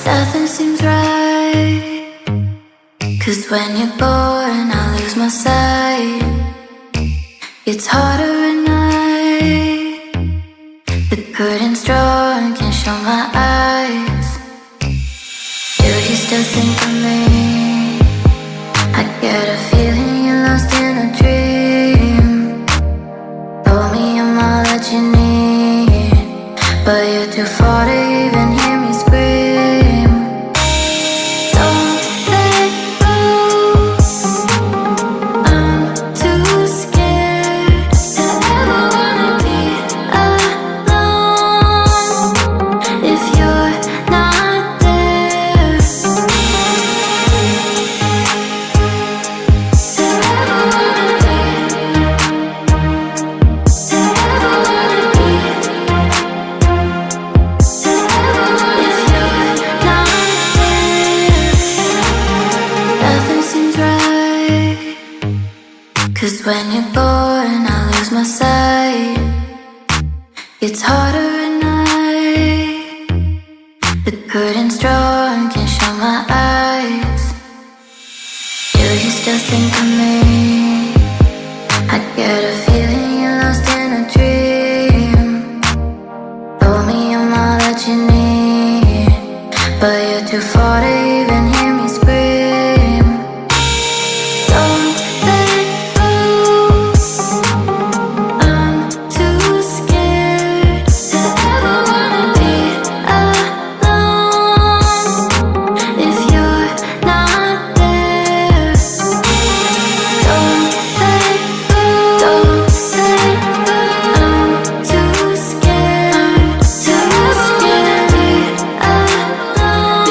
Nothing seems right, 'cause when you're gone I lose my sight. It's harder at night, the curtain's drawn, can't show my eyes. Do you still think of me? I get a feeling you're lost in a dream. Told me I'm all that you need, but you're too far to even hear me scream. Don't let go, I'm too scared to ever wanna be alone. If you're not there, to ever wanna be, to ever wanna be, to ever wanna. If you're not there, nothing seems right, 'cause when you're gone I lose my sight. It's harder at night, the curtain's drawn, can't show my eyes. Do you still think of me? I get a feeling you're lost in a dream. Told me I'm all that you need, but you're too far to even hear me scream. Don't let go, I'm too scared to ever wanna be alone. If you're not there, don't let go, don't let go. I'm too scared to ever wanna be alone.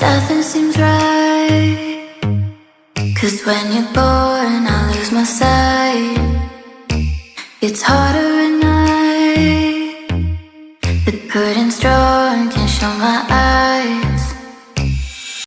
Nothing seems right, 'cause when you're born I lose my sight. It's harder at night, the curtain's drawn, can't show my eyes.